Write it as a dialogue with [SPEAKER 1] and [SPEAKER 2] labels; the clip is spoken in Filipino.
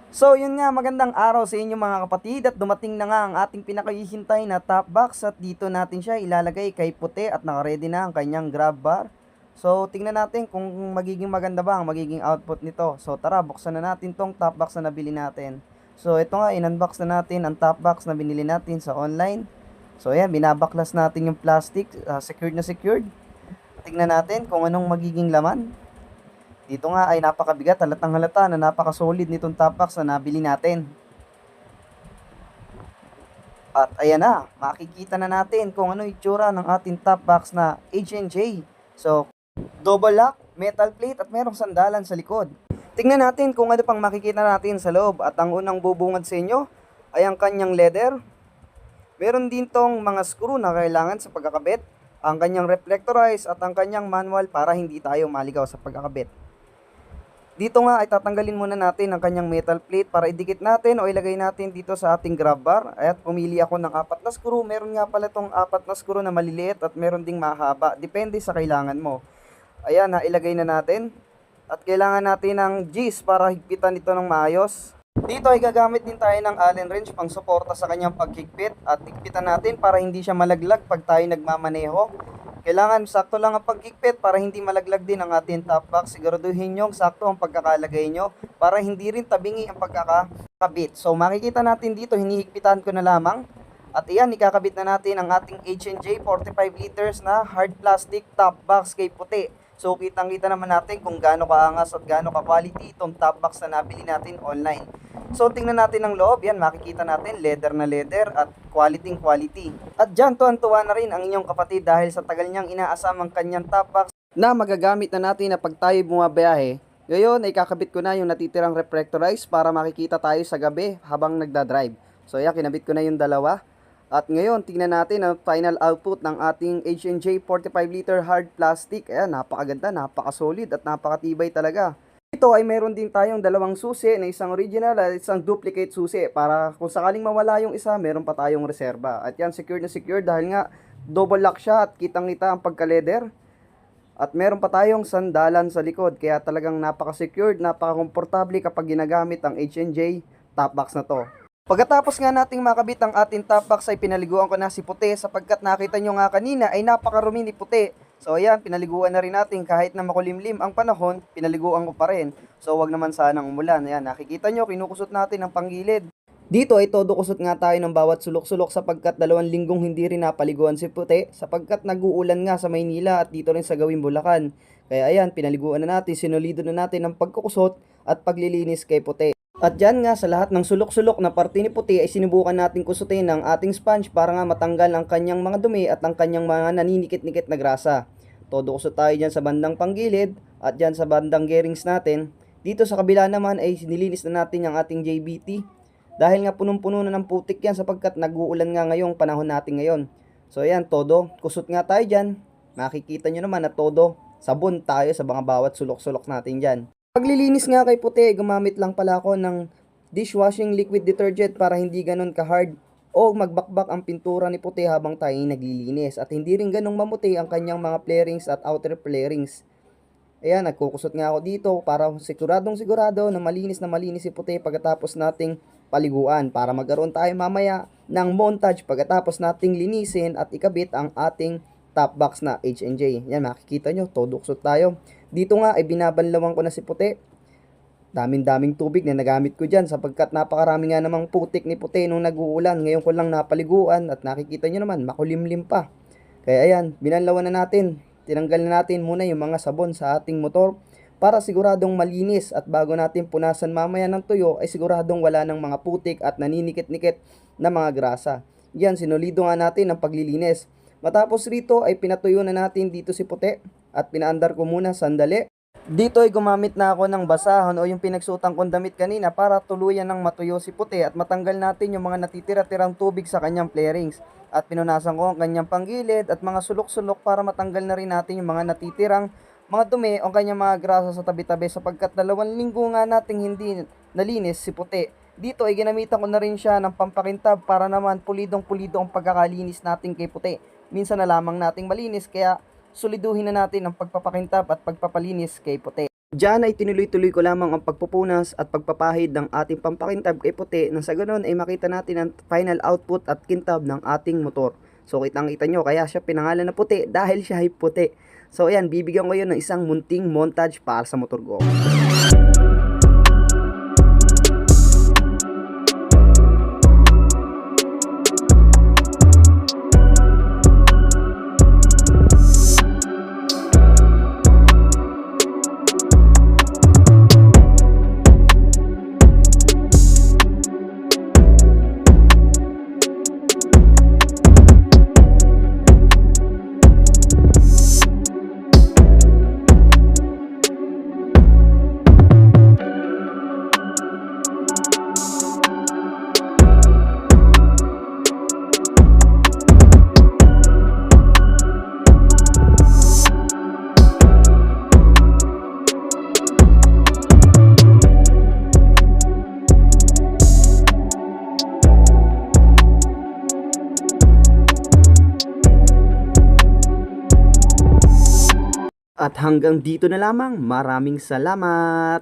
[SPEAKER 1] So yun nga, magandang araw sa inyo mga kapatid at dumating na nga ang ating pinakahihintay na top box at dito natin siya ilalagay kay puti at naka-ready na ang kanyang grab bar. So tingnan natin kung magiging maganda ba ang magiging output nito. So tara, buksan na natin tong top box na nabili natin. So ito nga, in-unbox na natin ang top box na binili natin sa online. So ayan, binabaklas natin yung plastic, secured na secured. Tingnan natin kung anong magiging laman. Dito nga ay napakabigat, halatang halata na napaka-solid nitong top box na nabili natin. At ayan na, makikita na natin kung ano itsura ng ating top box na H&J. So, double lock, metal plate at merong sandalan sa likod. Tingnan natin kung ano pang makikita natin sa loob at ang unang bubungad sa inyo ay ang kanyang leather. Meron din tong mga screw na kailangan sa pagkakabit, ang kanyang reflectorize at ang kanyang manual para hindi tayo maligaw sa pagkakabit. Dito nga ay tatanggalin muna natin ang kanyang metal plate para idikit natin o ilagay natin dito sa ating grab bar. At pumili ako ng 4 na screw. Meron nga pala itong 4 na screw na maliliit at meron ding mahaba. Depende sa kailangan mo. Ayan, ilagay na natin. At kailangan natin ng G's para higpitan ito ng maayos. Dito ay gagamit din tayo ng Allen wrench pang suporta sa kanyang paghigpit. At higpitan natin para hindi siya malaglag pag tayo nagmamaneho. Kailangan sakto lang ang paghigpit para hindi malaglag din ang ating top box. Siguraduhin nyo sakto ang pagkakalagay nyo para hindi rin tabingi ang pagkakabit. So makikita natin dito, hinihigpitan ko na lamang. At iyan, ikakabit na natin ang ating H&J 45 liters na hard plastic top box kay puti. So kitang-kita naman natin kung gaano kaangas at gaano ka-quality itong top box na nabili natin online. So tingnan natin ang loob, yan makikita natin leather na leather at quality quality. At dyan tuwan-tuwa na rin ang inyong kapatid dahil sa tagal niyang inaasam ang kanyang top box na magagamit na natin na pag tayo bumabiyahe. Ngayon ay kakabit ko na yung natitirang reflectorize para makikita tayo sa gabi habang nagdadrive. So yan, kinabit ko na yung dalawa. At ngayon, tingnan natin ang final output ng ating H&J 45 liter hard plastic. Ayan, napakaganda, napakasolid at napakatibay talaga. Ito ay meron din tayong dalawang susi na isang original at isang duplicate susi para kung sakaling mawala yung isa, meron pa tayong reserba. At yan, secure na secure dahil nga double lock siya at kitang-kita ang pagka-leather. At meron pa tayong sandalan sa likod kaya talagang napaka-secured, napaka-komportable kapag ginagamit ang H&J top box na to. Pagkatapos nga nating makabit ang ating top box ay pinaliguan ko na si puti sapagkat nakita nyo nga kanina ay napakarumi ni puti. So ayan, pinaliguan na rin natin kahit na makulimlim ang panahon, pinaliguan ko pa rin. So wag naman sanang umulan. Ayan, nakikita nyo, kinukusot natin ang panggilid. Dito ay todo kusot nga tayo ng bawat sulok-sulok sapagkat 2 linggong hindi rin napaliguan si puti sapagkat nag-uulan nga sa Maynila at dito rin sa Gawing Bulacan. Kaya ayan, pinaliguan na natin, sinulido na natin ang pagkukusot at paglilinis kay puti. At dyan nga sa lahat ng sulok-sulok na parte ni puti ay sinubukan natin kusutin ng ating sponge para nga matanggal ang kanyang mga dumi at ang kanyang mga naninikit-nikit na grasa. Todo kusot tayo dyan sa bandang panggilid at dyan sa bandang gearings natin. Dito sa kabila naman ay nilinis na natin ang ating JBT dahil nga punong-puno na ng putik yan sapagkat nag-uulan nga ngayong panahon natin ngayon. So ayan, todo kusot nga tayo dyan. Makikita nyo naman na todo sabon tayo sa mga bawat sulok-sulok natin dyan. Paglilinis nga kay puti, gumamit lang pala ako ng dishwashing liquid detergent para hindi ganun ka-hard o magbakbak ang pintura ni puti habang tayo naglilinis at hindi rin ganun mamuti ang kanyang mga flarings at outer flarings. Ayan, nagkukusot nga ako dito para sigurado na malinis si puti pagkatapos nating paliguan para magkaroon tayo mamaya ng montage pagkatapos nating linisin at ikabit ang ating top box na H&J. Yan, makikita nyo, todo kusot tayo. Dito nga ay binabanlawan ko na si puti. Daming tubig na nagamit ko dyan sapagkat napakarami nga namang putik ni puti nung nag-uulan. Ngayon ko lang napaliguan at nakikita nyo naman makulimlim pa. Kaya ayan, binanlawan na natin. Tinanggal na natin muna yung mga sabon sa ating motor para siguradong malinis at bago natin punasan mamaya ng tuyo ay siguradong wala ng mga putik at naninikit-nikit na mga grasa. Yan, sinulido nga natin ang paglilinis. Matapos rito ay pinatuyo na natin dito si puti at pinaandar ko muna sandali. Dito ay gumamit na ako ng basahan o yung pinagsuotang kong damit kanina para tuluyan ng matuyo si puti at matanggal natin yung mga natitira-tirang tubig sa kanyang flarings. At pinunasan ko ang kanyang panggilid at mga sulok-sulok para matanggal na rin natin yung mga natitirang mga dumi o kanyang mga grasa sa tabi-tabi sapagkat 2 linggo nga nating hindi nalinis si puti. Dito ay ginamitan ko na rin siya ng pampakintab para naman pulidong-pulido ang pagkakalinis natin kay puti. Minsan na lamang nating malinis kaya soliduhin na natin ang pagpapakintab at pagpapalinis kay puti. Diyan ay tinuloy-tuloy ko lamang ang pagpupunas at pagpapahid ng ating pampakintab kay puti nang sa ganoon ay makita natin ang final output at kintab ng ating motor. So kitang-kita nyo, kaya siya pinangalan na puti dahil siya ay puti. So ayan, bibigyan ko yun ng isang munting montage para sa motor ko. At hanggang dito na lamang. Maraming salamat!